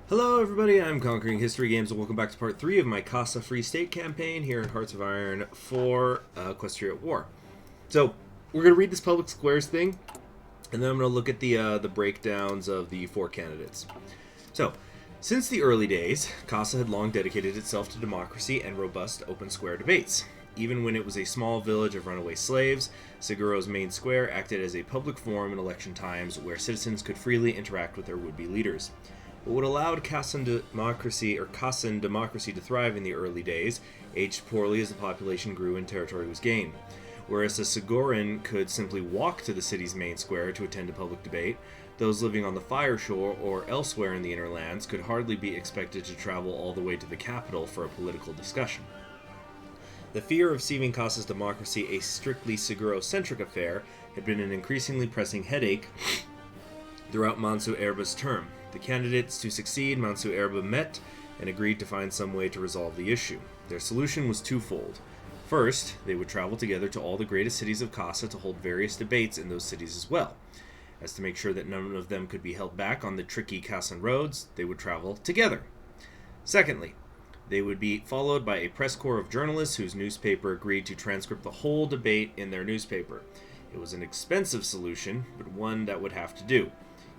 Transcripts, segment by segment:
Hello everybody, I'm Conquering History Games and welcome back to part 3 of my Kasa Free State campaign here in Hearts of Iron for Equestria War. So, we're going to read this public squares thing, and then I'm going to look at the breakdowns of the 4 candidates. So, since the early days, Kasa had long dedicated itself to democracy and robust open square debates. Even when it was a small village of runaway slaves, Seguro's main square acted as a public forum in election times where citizens could freely interact with their would-be leaders. But what allowed Kasan democracy to thrive in the early days aged poorly as the population grew and territory was gained. Whereas a Seguran could simply walk to the city's main square to attend a public debate, those living on the Fire Shore or elsewhere in the inner lands could hardly be expected to travel all the way to the capital for a political discussion. The fear of seeing Kasa's democracy a strictly Seguro-centric affair had been an increasingly pressing headache throughout Mansu Erba's term. The candidates to succeed Mansu Erba met and agreed to find some way to resolve the issue. Their solution was twofold. First, they would travel together to all the greatest cities of Kasa to hold various debates in those cities as well. As to make sure that none of them could be held back on the tricky Kasan roads, they would travel together. Secondly, they would be followed by a press corps of journalists whose newspaper agreed to transcript the whole debate in their newspaper. It was an expensive solution, but one that would have to do,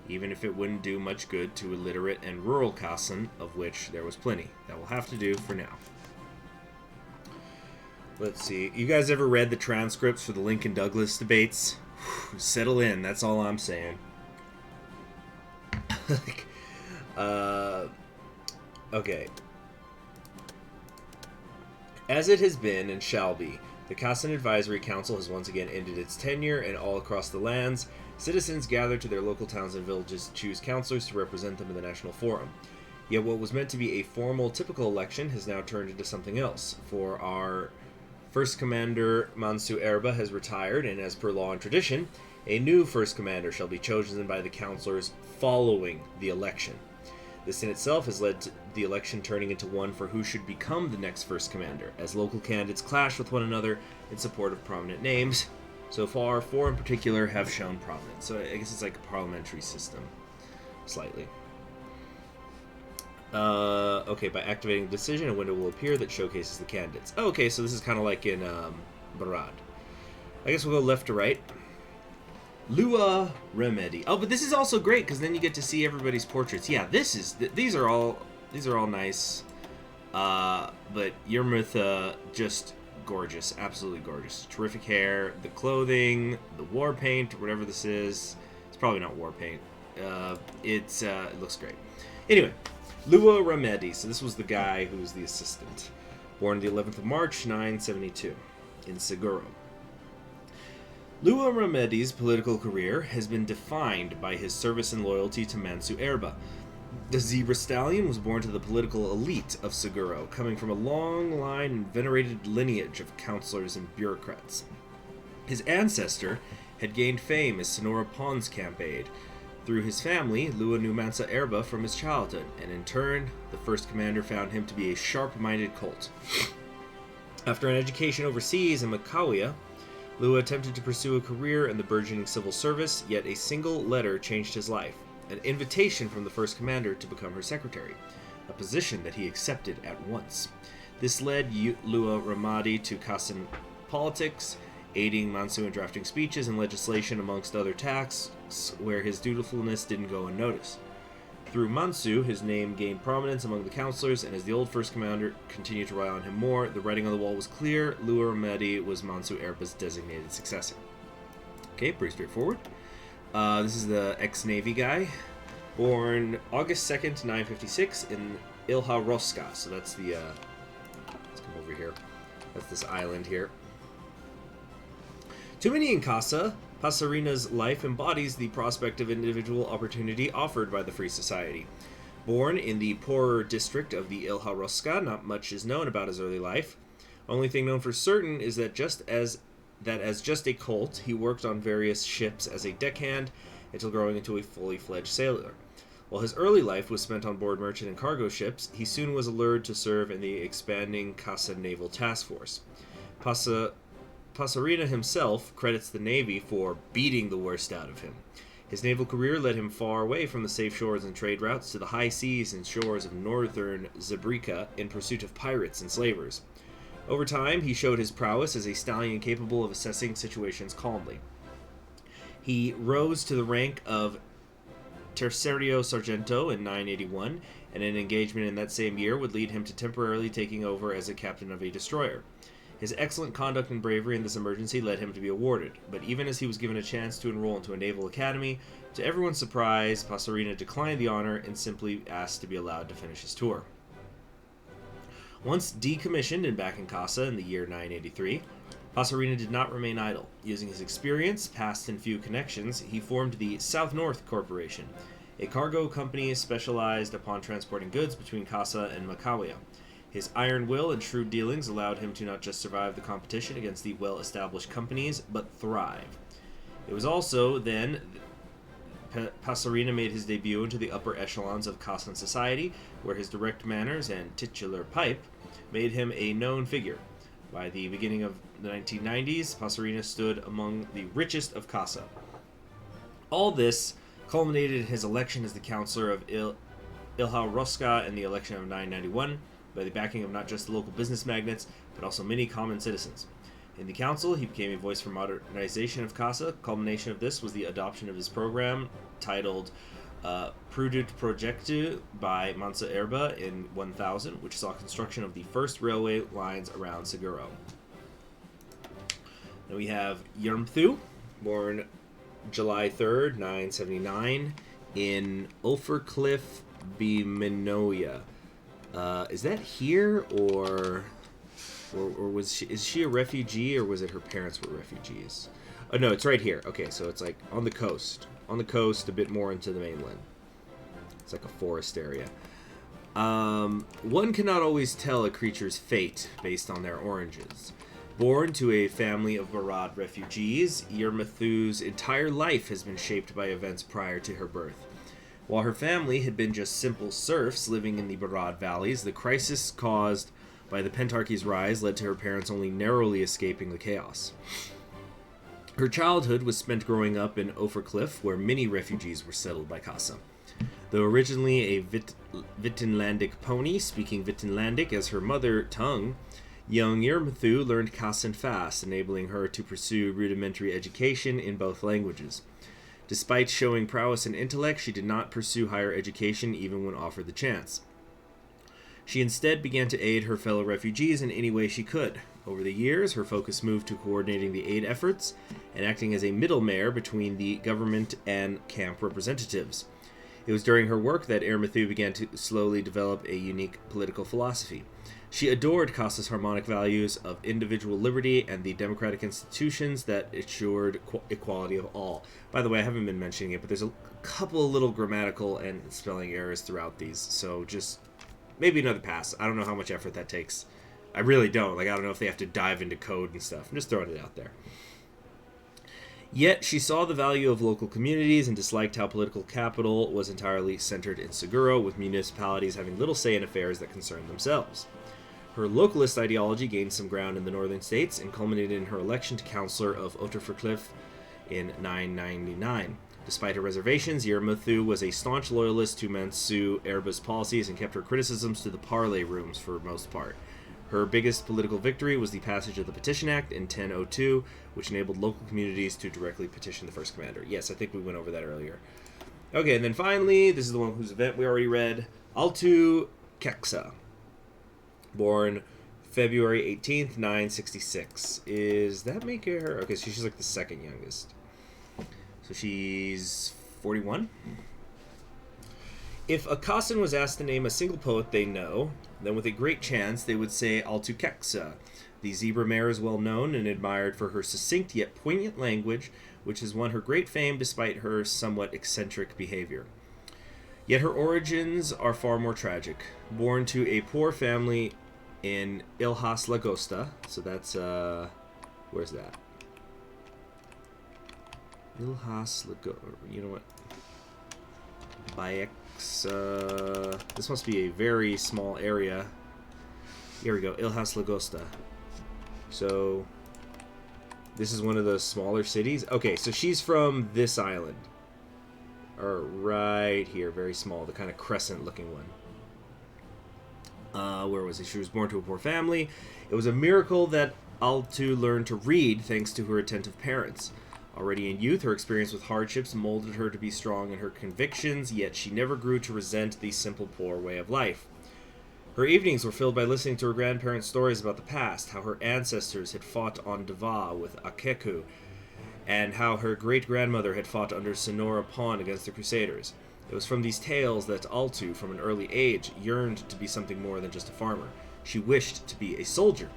even if it wouldn't do much good to illiterate and rural Kasan, of which there was plenty. That will have to do for now. Let's see. You guys ever read the transcripts for the Lincoln Douglas debates? Settle in, that's all I'm saying. Okay. As it has been and shall be, the Kasan Advisory Council has once again ended its tenure, and all across the lands, citizens gather to their local towns and villages to choose councillors to represent them in the National Forum. Yet what was meant to be a formal, typical election has now turned into something else, for our first commander, Mansu Erba, has retired, and as per law and tradition, a new first commander shall be chosen by the councillors following the election. This in itself has led to the election turning into one for who should become the next first commander, as local candidates clash with one another in support of prominent names. So far, 4 in particular have shown prominence. So I guess it's like a parliamentary system, slightly. Okay, by activating the decision, a window will appear that showcases the candidates. Oh, okay, so this is kind of like in Barad. I guess we'll go left to right. Lua Remedy. Oh, but this is also great because then you get to see everybody's portraits. Yeah, these are all nice. But Yermutha just gorgeous, absolutely gorgeous. Terrific hair, the clothing, the war paint, or whatever this is. It's probably not war paint. It looks great. Anyway, Lua Remedy. So this was the guy who was the assistant. Born the 11th of March, 972, in Seguro. Lua Remedy's political career has been defined by his service and loyalty to Mansu Erba. The Zebra Stallion was born to the political elite of Seguro, coming from a long line and venerated lineage of councillors and bureaucrats. His ancestor had gained fame as Sonora Pond's camp aide. Through his family, Lua knew Mansa Erba from his childhood, and in turn, the first commander found him to be a sharp-minded colt. After an education overseas in Macawia, Lua attempted to pursue a career in the burgeoning civil service, yet a single letter changed his life. An invitation from the first commander to become her secretary, a position that he accepted at once. This led Lua Ramadi to Kasan politics, aiding Mansu in drafting speeches and legislation amongst other tasks where his dutifulness didn't go unnoticed. Through Mansu, his name gained prominence among the councillors, and as the old first commander continued to rely on him more, the writing on the wall was clear. Lua Ramadi was Mansu Erba's designated successor. Okay, pretty straightforward. This is the ex-Navy guy, born August 2nd, 956 in Ilha Rosca. So that's the, let's come over here. That's this island here. Too many in Kasa, Pasarina's life embodies the prospect of individual opportunity offered by the Free Society. Born in the poorer district of the Ilha Rosca, not much is known about his early life. Only thing known for certain is that as just a colt, he worked on various ships as a deckhand until growing into a fully fledged sailor. While his early life was spent on board merchant and cargo ships, he soon was allured to serve in the expanding Kasa Naval Task Force. Pasarina himself credits the Navy for beating the worst out of him. His naval career led him far away from the safe shores and trade routes to the high seas and shores of northern Zabrica in pursuit of pirates and slavers. Over time, he showed his prowess as a stallion capable of assessing situations calmly. He rose to the rank of Tercerio Sargento in 981, and an engagement in that same year would lead him to temporarily taking over as a captain of a destroyer. His excellent conduct and bravery in this emergency led him to be awarded, but even as he was given a chance to enroll into a naval academy, to everyone's surprise, Passerina declined the honor and simply asked to be allowed to finish his tour. Once decommissioned and back in Kasa in the year 983, Passerina did not remain idle. Using his experience, past and few connections, he formed the South North Corporation, a cargo company specialized upon transporting goods between Kasa and Macawia. His iron will and shrewd dealings allowed him to not just survive the competition against the well-established companies, but thrive. It was also then Passerina made his debut into the upper echelons of Kasan society, where his direct manners and titular pipe made him a known figure. By the beginning of the 1990s, Passerina stood among the richest of Kasa. All this culminated in his election as the counselor of Ilha Rosca in the election of 991, by the backing of not just the local business magnates, but also many common citizens. In the council, he became a voice for modernization of Kasa. Culmination of this was the adoption of his program, titled Produt Projectu by Mansa Erba in 1000, which saw construction of the first railway lines around Seguro. Now we have Yermthu, born July 3rd, 979, in Ulfercliff, Bimenoia. Is that here, or is she a refugee, or was it her parents were refugees? Oh no, it's right here. Okay, so it's like on the coast, a bit more into the mainland. It's like a forest area. One cannot always tell a creature's fate based on their oranges. Born to a family of Barad refugees, Yermathu's entire life has been shaped by events prior to her birth. While her family had been just simple serfs living in the Barad valleys, the crisis caused by the Pentarchy's rise led to her parents only narrowly escaping the chaos. Her childhood was spent growing up in Ofercliff, where many refugees were settled by Kasa. Though originally a Vittenlandic pony, speaking Vittenlandic as her mother tongue, young Yermathu learned Kasan fast, enabling her to pursue rudimentary education in both languages. Despite showing prowess and intellect, she did not pursue higher education even when offered the chance. She instead began to aid her fellow refugees in any way she could. Over the years, her focus moved to coordinating the aid efforts and acting as a middleman between the government and camp representatives. It was during her work that Yermathu began to slowly develop a unique political philosophy. She adored Kasa's harmonic values of individual liberty and the democratic institutions that assured equality of all. By the way, I haven't been mentioning it, but there's a couple of little grammatical and spelling errors throughout these, so just maybe another pass. I don't know how much effort that takes. I really don't. I don't know if they have to dive into code and stuff. I'm just throwing it out there. Yet, she saw the value of local communities and disliked how political capital was entirely centered in Seguro, with municipalities having little say in affairs that concerned themselves. Her localist ideology gained some ground in the northern states and culminated in her election to councillor of Oterfercliff in 999. Despite her reservations, Yermathu was a staunch loyalist to Mansu Erba's policies and kept her criticisms to the parley rooms for most part. Her biggest political victory was the passage of the Petition Act in 1002, which enabled local communities to directly petition the first commander. Yes, I think we went over that earlier. Okay, and then finally, this is the one whose event we already read, Altu Keksa, born February 18th, 966. Is that make her? Okay, so she's like the second youngest. So she's 41. If a Kasan was asked to name a single poet they know, then with a great chance they would say Altu Keksa. The zebra mare is well known and admired for her succinct yet poignant language, which has won her great fame despite her somewhat eccentric behavior. Yet her origins are far more tragic. Born to a poor family in Ilhas Lagosta, so that's, where's that? Ilhas Lagosta, you know what? Bayex, this must be a very small area. Here we go, Ilhas Lagosta. So, this is one of the smaller cities. Okay, so she's from this island. are right here, very small, the kind of crescent-looking one. Where was it? She was born to a poor family. It was a miracle that Altu learned to read thanks to her attentive parents. Already in youth, her experience with hardships molded her to be strong in her convictions, yet she never grew to resent the simple, poor way of life. Her evenings were filled by listening to her grandparents' stories about the past, how her ancestors had fought on Deva with Akeku, and how her great-grandmother had fought under Sonora Pawn against the Crusaders. It was from these tales that Altu, from an early age, yearned to be something more than just a farmer. She wished to be a soldier,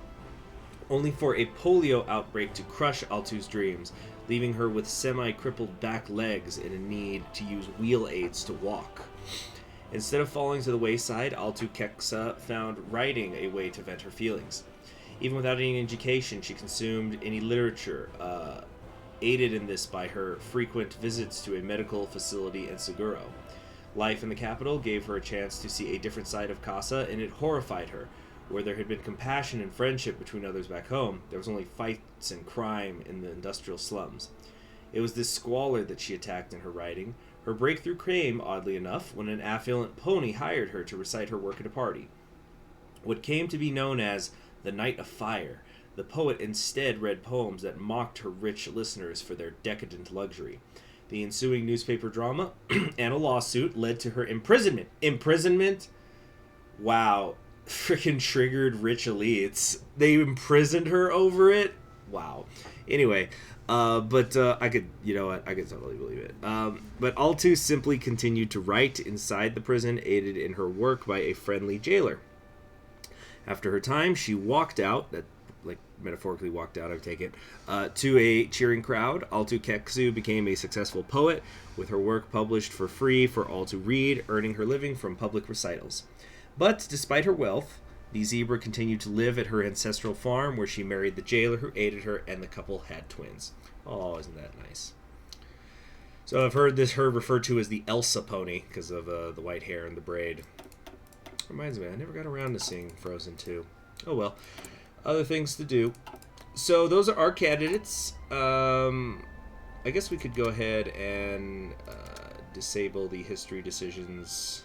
only for a polio outbreak to crush Altu's dreams, leaving her with semi-crippled back legs and a need to use wheel aids to walk. Instead of falling to the wayside, Altu Keksa found writing a way to vent her feelings. Even without any education, she consumed any literature, aided in this by her frequent visits to a medical facility in Seguro. Life in the capital gave her a chance to see a different side of Kasa, and it horrified her. Where there had been compassion and friendship between others back home, there was only fights and crime in the industrial slums. It was this squalor that she attacked in her writing. Her breakthrough came, oddly enough, when an affluent pony hired her to recite her work at a party. What came to be known as the Night of Fire, the poet instead read poems that mocked her rich listeners for their decadent luxury. The ensuing newspaper drama and a lawsuit led to her imprisonment. Imprisonment? Wow. Freaking triggered rich elites. They imprisoned her over it? Wow. Anyway, but I could, you know what, I could totally believe it. But Altu simply continued to write inside the prison, aided in her work by a friendly jailer. After her time, she walked out, that like metaphorically walked out, I take it, to a cheering crowd. Altu Keksu became a successful poet, with her work published for free for all to read, earning her living from public recitals. But despite her wealth, the zebra continued to live at her ancestral farm, where she married the jailer who aided her, and the couple had twins. Oh, isn't that nice? So I've heard her referred to as the Elsa pony because of the white hair and the braid. Reminds me, I never got around to seeing Frozen 2. Oh well. Other things to do. So those are our candidates. I guess we could go ahead and disable the history decisions.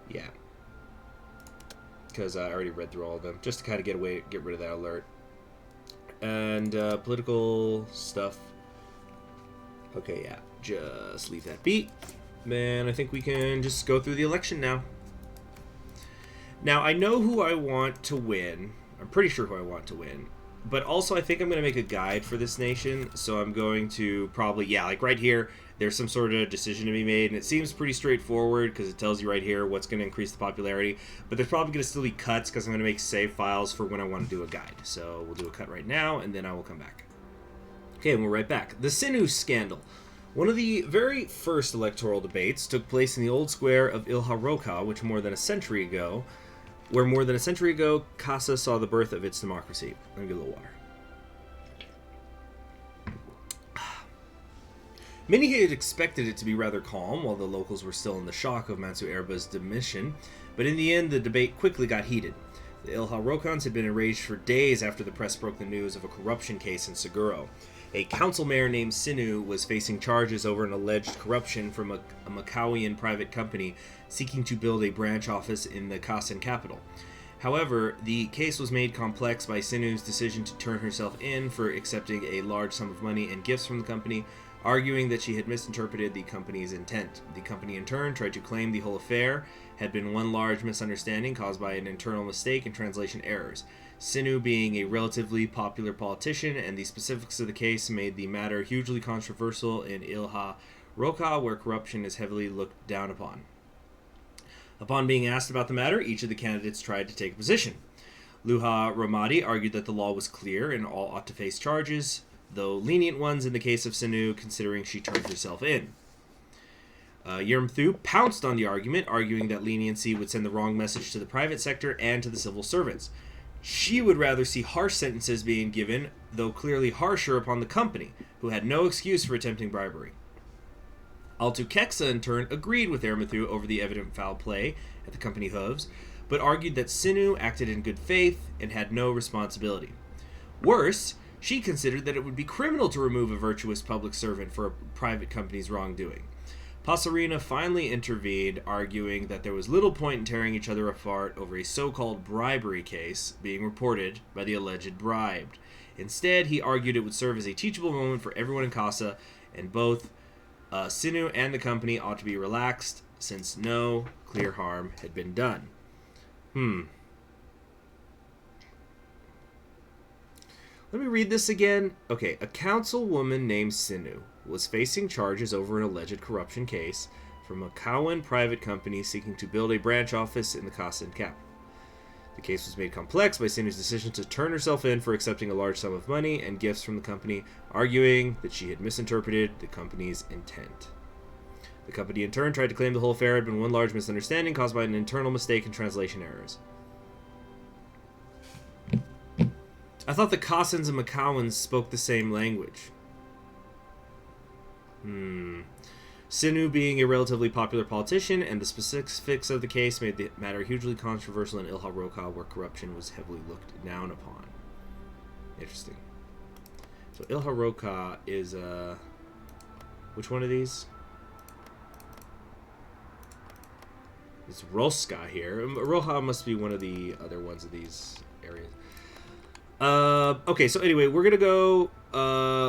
Yeah. Because I already read through all of them. Just to kind of get rid of that alert. And political stuff. Okay, yeah. Just leave that be. Then I think we can just go through the election now. Now, I know who I want to win. I'm pretty sure who I want to win. But also, I think I'm going to make a guide for this nation. So I'm going to probably, yeah, like right here, there's some sort of decision to be made. And it seems pretty straightforward because it tells you right here what's going to increase the popularity. But there's probably going to still be cuts because I'm going to make save files for when I want to do a guide. So we'll do a cut right now, and then I will come back. Okay, and we're right back. The Sinu scandal. One of the very first electoral debates took place in the old square of Ilha-Roca, where more than a century ago, Kasa saw the birth of its democracy. Let me get a little water. Many had expected it to be rather calm, while the locals were still in the shock of Mansu Erba's demission, but in the end the debate quickly got heated. The Ilha-Rocans had been enraged for days after the press broke the news of a corruption case in Seguro. A council mayor named Sinu was facing charges over an alleged corruption from a Macawian private company seeking to build a branch office in the Kasan capital. However, the case was made complex by Sinu's decision to turn herself in for accepting a large sum of money and gifts from the company, arguing that she had misinterpreted the company's intent. The company in turn tried to claim the whole affair had been one large misunderstanding caused by an internal mistake and translation errors. Sinu being a relatively popular politician, and the specifics of the case made the matter hugely controversial in Ilha-Roca, where corruption is heavily looked down upon. Upon being asked about the matter, each of the candidates tried to take a position. Luha Ramadi argued that the law was clear and all ought to face charges, though lenient ones in the case of Sinu, considering she turned herself in. Yermthu pounced on the argument, arguing that leniency would send the wrong message to the private sector and to the civil servants. She would rather see harsh sentences being given, though clearly harsher upon the company, who had no excuse for attempting bribery. Altu Keksa, in turn, agreed with Yermthu over the evident foul play at the company hooves, but argued that Sinu acted in good faith and had no responsibility. Worse, She considered that it would be criminal to remove a virtuous public servant for a private company's wrongdoing. Pasarina finally intervened, arguing that there was little point in tearing each other apart over a so-called bribery case being reported by the alleged bribed. Instead, he argued it would serve as a teachable moment for everyone in Kasa, and both Sinu and the company ought to be relaxed, since no clear harm had been done. Let me read this again. Okay, a councilwoman named Sinu was facing charges over an alleged corruption case from a Cowan private company seeking to build a branch office in the Kasan capital. The case was made complex by Sinu's decision to turn herself in for accepting a large sum of money and gifts from the company, arguing that she had misinterpreted the company's intent. The company in turn tried to claim the whole affair had been one large misunderstanding caused by an internal mistake and translation errors. I thought the Kasans and Macauans spoke the same language. Sinu being a relatively popular politician, and the specifics of the case made the matter hugely controversial in Ilha Roka, where corruption was heavily looked down upon. Interesting. So Ilha Roka is, which one of these? It's Roska here. Roja must be one of the other ones of these areas. Okay, so anyway, we're gonna go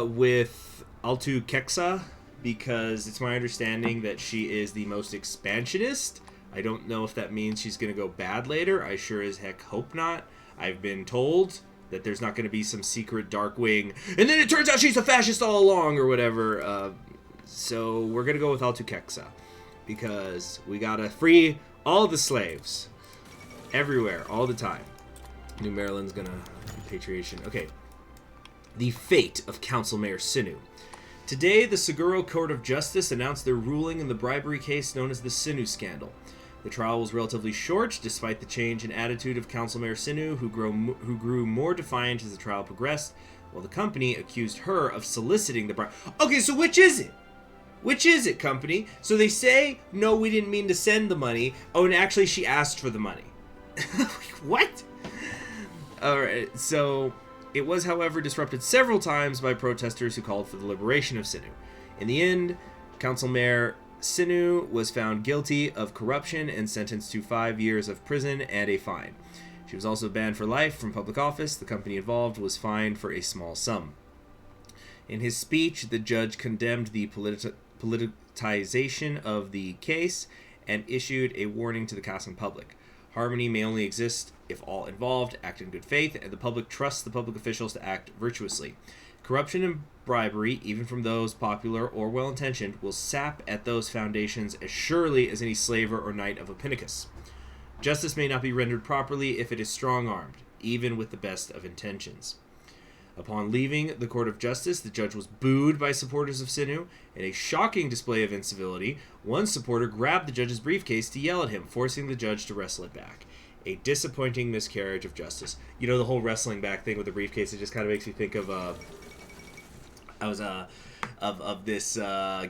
with Altu Keksa, because it's my understanding that she is the most expansionist. I don't know if that means she's gonna go bad later. I sure as heck hope not. I've been told that there's not gonna be some secret dark wing, and then it turns out she's a fascist all along, or whatever. So we're gonna go with Altu Keksa, because we gotta free all the slaves. Everywhere, all the time. New Maryland's gonna repatriation. Okay. The fate of Council Mayor Sinu. Today, the Seguro Court of Justice announced their ruling in the bribery case known as the Sinu scandal. The trial was relatively short, despite the change in attitude of Council Mayor Sinu, who grew more defiant as the trial progressed, while the company accused her of soliciting the bribe. Okay, so which is it? Which is it, company? So they say, no, we didn't mean to send the money. Oh, and actually she asked for the money. What? Alright, so it was, however, disrupted several times by protesters who called for the liberation of Sinu. In the end, Council Mayor Sinu was found guilty of corruption and sentenced to 5 years of prison and a fine. She was also banned for life from public office. The company involved was fined for a small sum. In his speech, the judge condemned the politicization of the case and issued a warning to the Kasan public. Harmony may only exist if all involved act in good faith, and the public trusts the public officials to act virtuously. Corruption and bribery, even from those popular or well-intentioned, will sap at those foundations as surely as any slaver or knight of Oppinicus. Justice may not be rendered properly if it is strong-armed, even with the best of intentions. Upon leaving the Court of Justice, the judge was booed by supporters of Sinu. In a shocking display of incivility, one supporter grabbed the judge's briefcase to yell at him, forcing the judge to wrestle it back. A disappointing miscarriage of justice. You know, the whole wrestling back thing with the briefcase, it just kind of makes me think of this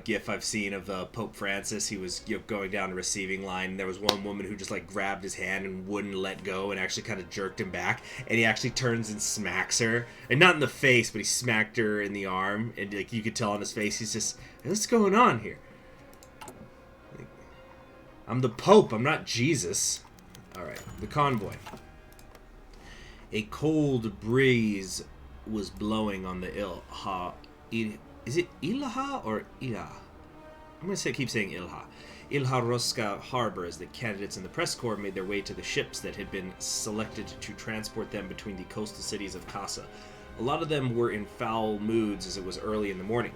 gif I've seen of Pope Francis. He was going down the receiving line, and there was one woman who just like grabbed his hand and wouldn't let go, and actually kind of jerked him back, and he actually turns and smacks her, and not in the face, but he smacked her in the arm, and like you could tell on his face, he's just, what's going on here? Like, I'm the Pope, I'm not Jesus. Alright, the convoy. A cold breeze was blowing on the Ilha. Is it Ilha or Ilha? I'm going to keep saying Ilha. Ilha Roska harbor as the candidates in the press corps made their way to the ships that had been selected to transport them between the coastal cities of Kasa. A lot of them were in foul moods as it was early in the morning.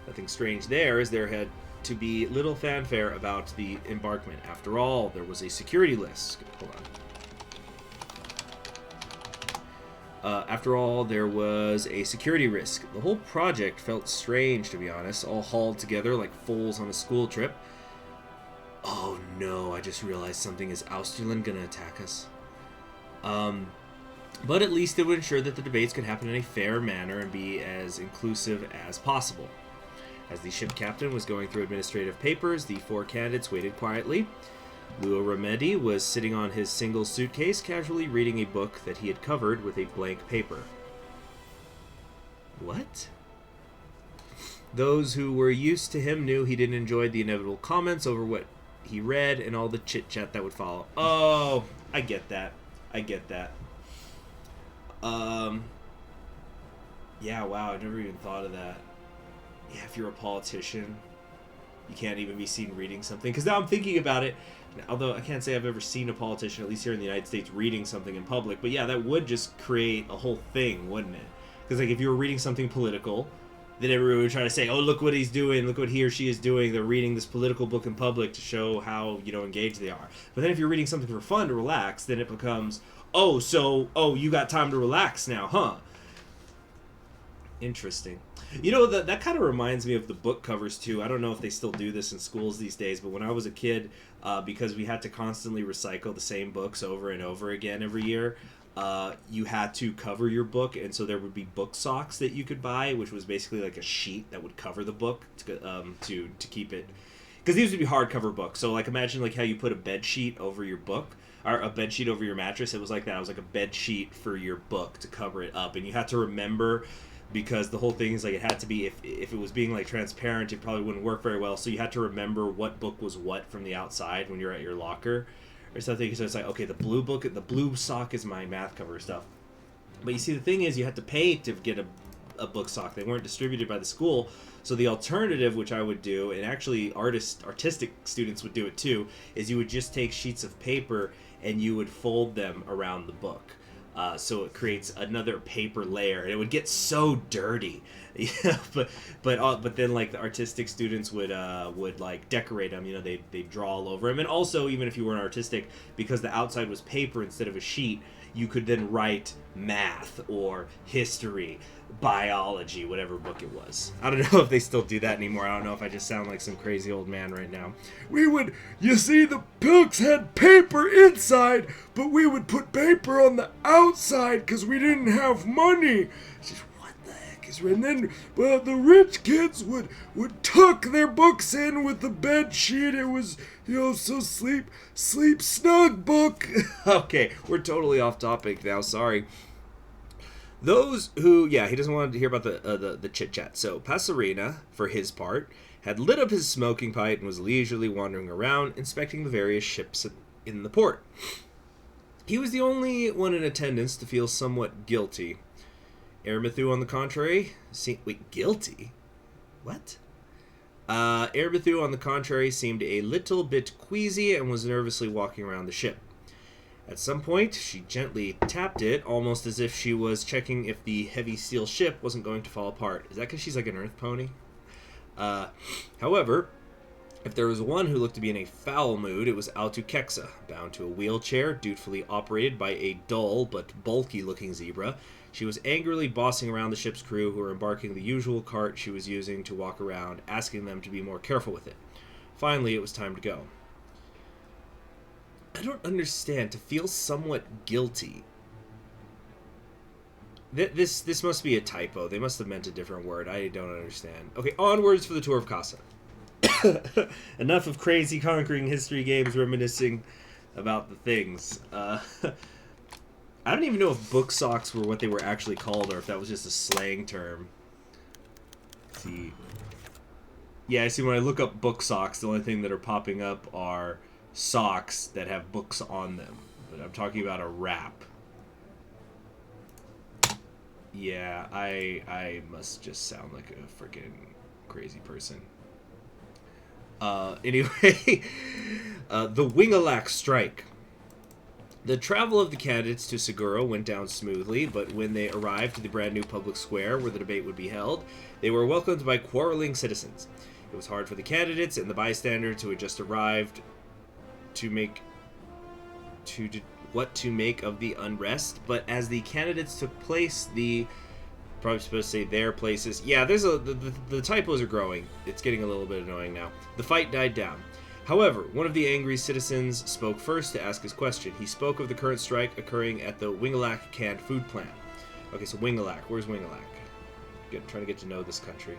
Nothing strange there, as there had to be little fanfare about the embarkment. After all, there was a security list. Hold on. After all, there was a security risk. The whole project felt strange, to be honest, all hauled together like foals on a school trip. Oh no, I just realized something. Is Austerland gonna attack us? But at least it would ensure that the debates could happen in a fair manner and be as inclusive as possible. As the ship captain was going through administrative papers, the four candidates waited quietly. Luo Remedi was sitting on his single suitcase, casually reading a book that he had covered with a blank paper. What? Those who were used to him knew he didn't enjoy the inevitable comments over what he read and all the chit-chat that would follow. Oh, I get that. I get that. Yeah, wow, I never even thought of that. Yeah, if you're a politician, you can't even be seen reading something. Because now I'm thinking about it, although I can't say I've ever seen a politician, at least here in the United States, reading something in public. But yeah, that would just create a whole thing, wouldn't it? Because like if you were reading something political, then everyone would try to say, oh, look what he's doing, look what he or she is doing. They're reading this political book in public to show how, engaged they are. But then if you're reading something for fun, to relax, then it becomes, oh, you got time to relax now, huh? Interesting. That kind of reminds me of the book covers, too. I don't know if they still do this in schools these days, but when I was a kid, because we had to constantly recycle the same books over and over again every year, you had to cover your book, and so there would be book socks that you could buy, which was basically like a sheet that would cover the book to keep it. Because these would be hardcover books, so like imagine like how you put a bed sheet over your book, or a bed sheet over your mattress. It was like that. It was like a bed sheet for your book to cover it up, and you had to remember. Because the whole thing is like it had to be, if it was being like transparent, it probably wouldn't work very well. So you had to remember what book was what from the outside when you're at your locker or something. So it's like, okay, the blue sock is my math cover stuff. But you see, the thing is, you had to pay to get a book sock. They weren't distributed by the school. So the alternative, which I would do, and actually artistic students would do it too, is you would just take sheets of paper and you would fold them around the book. So it creates another paper layer, and it would get so dirty. But then like the artistic students would like decorate them. They draw all over them, and also even if you weren't artistic, because the outside was paper instead of a sheet, you could then write math or history, biology, whatever book it was. I don't know if they still do that anymore. I don't know if I just sound like some crazy old man right now. You see, the books had paper inside, but we would put paper on the outside because we didn't have money. Just, what the heck is right? And then, the rich kids would tuck their books in with the bed sheet. It was, so sleep snug book. Okay, we're totally off topic now. Sorry. Those who, he doesn't want to hear about the chit-chat. So Passerina, for his part, had lit up his smoking pipe and was leisurely wandering around, inspecting the various ships in the port. He was the only one in attendance to feel somewhat guilty. Eramathu, on the contrary, guilty? What? Eramathu, on the contrary, seemed a little bit queasy and was nervously walking around the ship. At some point, she gently tapped it, almost as if she was checking if the heavy steel ship wasn't going to fall apart. Is that because she's like an earth pony? However, if there was one who looked to be in a foul mood, it was Altukeksa, bound to a wheelchair, dutifully operated by a dull but bulky-looking zebra. She was angrily bossing around the ship's crew, who were embarking the usual cart she was using to walk around, asking them to be more careful with it. Finally, it was time to go. I don't understand. To feel somewhat guilty. This must be a typo. They must have meant a different word. I don't understand. Okay, onwards for the tour of Kasa. Enough of crazy conquering history games reminiscing about the things. I don't even know if book socks were what they were actually called or if that was just a slang term. Let's see. Yeah, I see when I look up book socks, the only thing that are popping up are socks that have books on them. But I'm talking about a wrap. Yeah, I must just sound like a freaking crazy person. Anyway, the Alac strike. The travel of the candidates to Seguro went down smoothly, but when they arrived to the brand new public square where the debate would be held, they were welcomed by quarreling citizens. It was hard for the candidates and the bystanders who had just arrived what to make of the unrest, but as the candidates took place, probably supposed to say their places. Yeah, the typos are growing. It's getting a little bit annoying now. The fight died down. However, one of the angry citizens spoke first to ask his question. He spoke of the current strike occurring at the Alac canned food plant. Okay, so Alac. Where's Alac? I'm trying to get to know this country.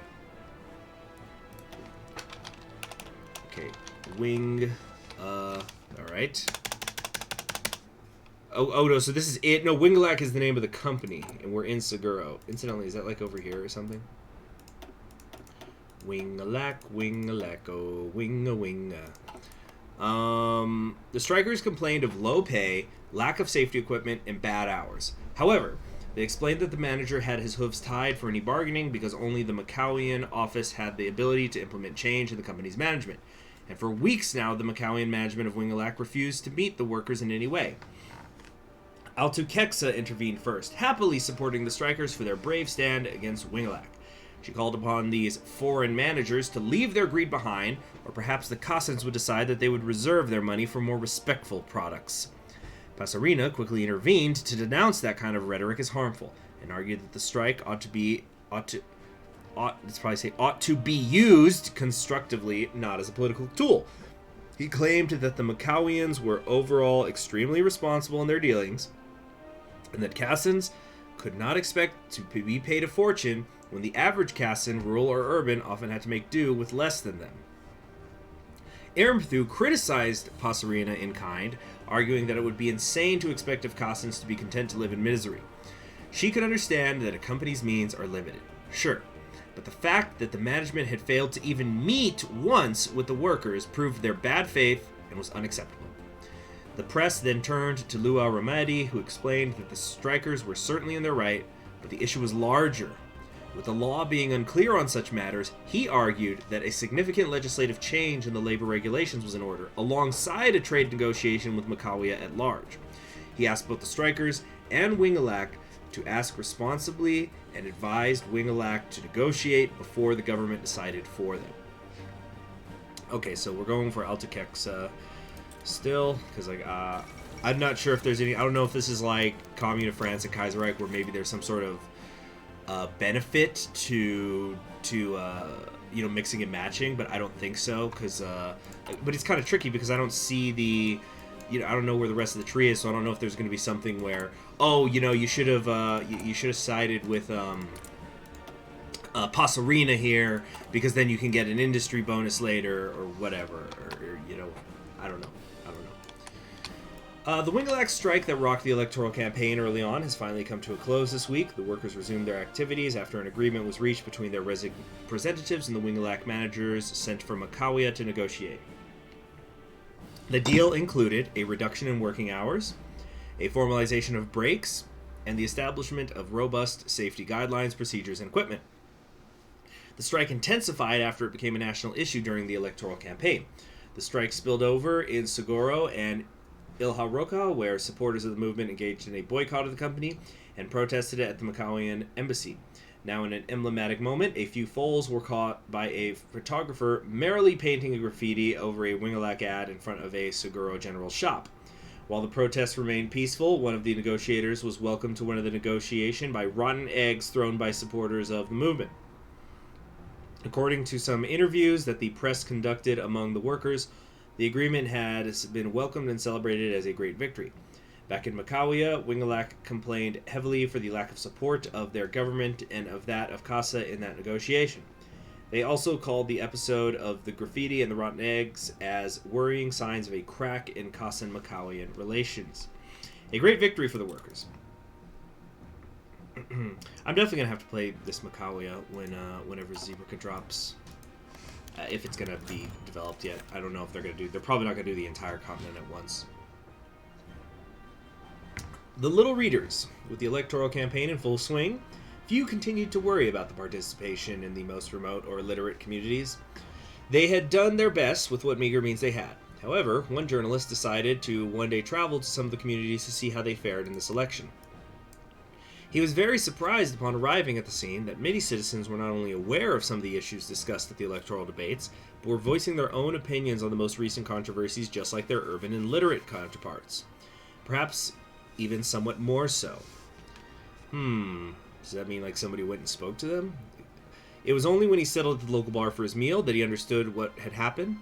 Okay, alright. Oh no, so this is it. No, Wingalac is the name of the company, and we're in Seguro. Incidentally, is that like over here or something? Wingalac, oh, winga. The strikers complained of low pay, lack of safety equipment, and bad hours. However, they explained that the manager had his hooves tied for any bargaining because only the Macawian office had the ability to implement change in the company's management. And for weeks now, the Macawian management of Wingalac refused to meet the workers in any way. Altukexa intervened first, happily supporting the strikers for their brave stand against Wingalac. She called upon these foreign managers to leave their greed behind, or perhaps the Kasans would decide that they would reserve their money for more respectful products. Pasarina quickly intervened to denounce that kind of rhetoric as harmful, and argued that the strike ought to be used constructively, not as a political tool. He claimed that the Macawians were overall extremely responsible in their dealings, and that Kasans could not expect to be paid a fortune when the average Kasan, rural or urban, often had to make do with less than them. Aramthu criticized Pasarina in kind, arguing that it would be insane to expect of Kasans to be content to live in misery. She could understand that a company's means are limited, sure, but the fact that the management had failed to even meet once with the workers proved their bad faith and was unacceptable. The press then turned to Lua Ramadi, who explained that the strikers were certainly in their right, but the issue was larger. With the law being unclear on such matters, he argued that a significant legislative change in the labor regulations was in order, alongside a trade negotiation with Macawia at large. He asked both the strikers and Wingalac to ask responsibly and advised Wingalac to negotiate before the government decided for them. Okay, so we're going for Altukexa still, because I'm not sure if there's any. I don't know if this is like Commune of France and Kaiserreich, where maybe there's some sort of benefit to mixing and matching, but I don't think so, because but it's kind of tricky because I don't see the, I don't know where the rest of the tree is, so I don't know if there's going to be something where, you should have sided with Pasarina here, because then you can get an industry bonus later or whatever, or I don't know. The Wingalac strike that rocked the electoral campaign early on has finally come to a close this week. The workers resumed their activities after an agreement was reached between their representatives and the Wingalac managers sent from Macawia to negotiate. The deal included a reduction in working hours, a formalization of breaks, and the establishment of robust safety guidelines, procedures, and equipment. The strike intensified after it became a national issue during the electoral campaign. The strike spilled over in Seguro and Ilha Roca, where supporters of the movement engaged in a boycott of the company and protested at the Macawian embassy. Now, in an emblematic moment, a few foals were caught by a photographer merrily painting a graffiti over a Wingalac ad in front of a Seguro General shop. While the protests remained peaceful, one of the negotiators was welcomed to one of the negotiation by rotten eggs thrown by supporters of the movement. According to some interviews that the press conducted among the workers, the agreement had been welcomed and celebrated as a great victory. Back in Macawia, Wingalac complained heavily for the lack of support of their government and of that of Kasa in that negotiation. They also called the episode of the graffiti and the rotten eggs as worrying signs of a crack in Kasa and Macawian relations. A great victory for the workers. I'm definitely going to have to play this Macawia whenever Zebraca drops. If it's going to be developed yet. I don't know if they're going to do... They're probably not going to do the entire continent at once. The Little Readers. With the electoral campaign in full swing, few continued to worry about the participation in the most remote or illiterate communities. They had done their best with what meager means they had. However, one journalist decided to one day travel to some of the communities to see how they fared in this election. He was very surprised upon arriving at the scene that many citizens were not only aware of some of the issues discussed at the electoral debates, but were voicing their own opinions on the most recent controversies just like their urban and literate counterparts. Perhaps even somewhat more so. Does that mean like somebody went and spoke to them? It was only when he settled at the local bar for his meal that he understood what had happened.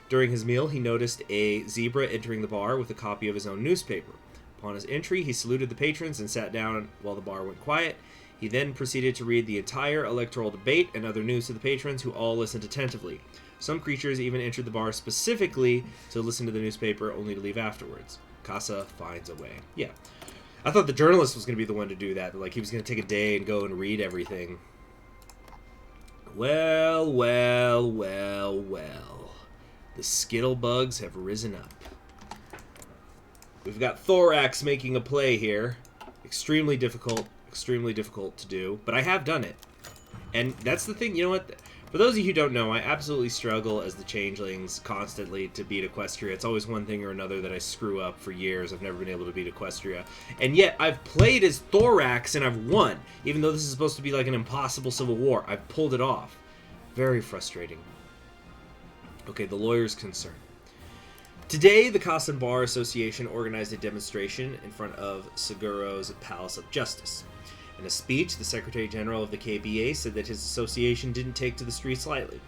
During his meal, he noticed a zebra entering the bar with a copy of his own newspaper. Upon his entry, he saluted the patrons and sat down while the bar went quiet. He then proceeded to read the entire electoral debate and other news to the patrons, who all listened attentively. Some creatures even entered the bar specifically to listen to the newspaper, only to leave afterwards. Kasa finds a way. Yeah. I thought the journalist was going to be the one to do that. Like, he was going to take a day and go and read everything. Well, well, well, well. The Skittlebugs have risen up. We've got Thorax making a play here. Extremely difficult to do. But I have done it. And that's the thing, you know what? For those of you who don't know, I absolutely struggle as the Changelings constantly to beat Equestria. It's always one thing or another that I screw up for years. I've never been able to beat Equestria. And yet, I've played as Thorax and I've won. Even though this is supposed to be like an impossible civil war, I've pulled it off. Very frustrating. Okay, the lawyer's concern. Today, the Kasa Bar Association organized a demonstration in front of Seguro's Palace of Justice. In a speech, the Secretary General of the KBA said that his association didn't take to the streets lightly.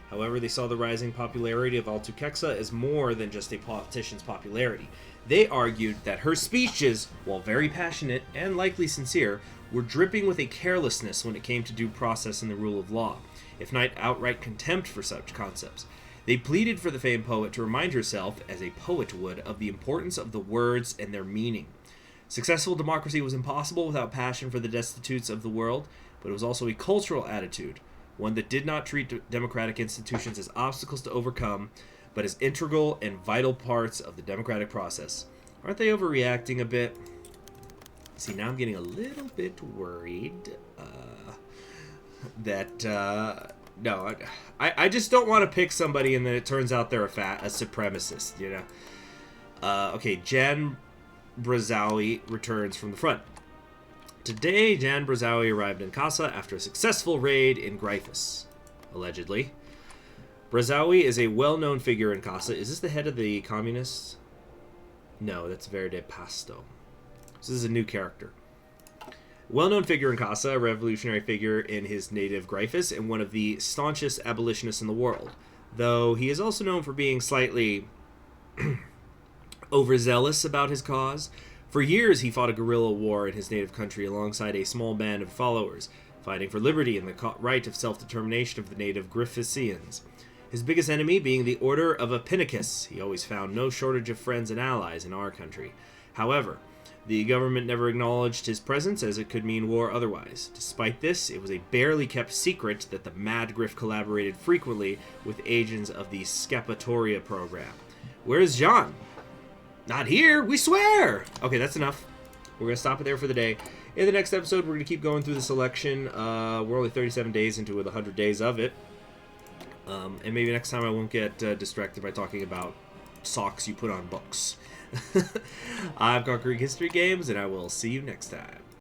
However, they saw the rising popularity of Altukeksa as more than just a politician's popularity. They argued that her speeches, while very passionate and likely sincere, were dripping with a carelessness when it came to due process and the rule of law, if not outright contempt for such concepts. They pleaded for the famed poet to remind herself, as a poet would, of the importance of the words and their meaning. Successful democracy was impossible without passion for the destitutes of the world, but it was also a cultural attitude, one that did not treat democratic institutions as obstacles to overcome, but as integral and vital parts of the democratic process. Aren't they overreacting a bit? See, now I'm getting a little bit worried no, I just don't want to pick somebody and then it turns out they're a supremacist, you know? Okay, Jan Brazawi returns from the front. Today, Jan Brazawi arrived in Kasa after a successful raid in Griffonia, allegedly. Brazawi is a well-known figure in Kasa. Is this the head of the communists? No, that's Verde Pasto. This is a new character. Well-known figure in Kasa, a revolutionary figure in his native Griffonia, and one of the staunchest abolitionists in the world. Though he is also known for being slightly overzealous about his cause. For years, he fought a guerrilla war in his native country alongside a small band of followers, fighting for liberty and the right of self-determination of the native Griffosians. His biggest enemy being the Order of Appinicus. He always found no shortage of friends and allies in our country. However, the government never acknowledged his presence as it could mean war otherwise. Despite this, it was a barely kept secret that the Mad Griff collaborated frequently with agents of the Scapatoria program. Where's Jean? Not here, we swear! Okay, that's enough. We're going to stop it there for the day. In the next episode, we're going to keep going through this election. We're only 37 days into it, 100 days of it. And maybe next time I won't get distracted by talking about socks you put on books. I've got Greek History Games, and I will see you next time.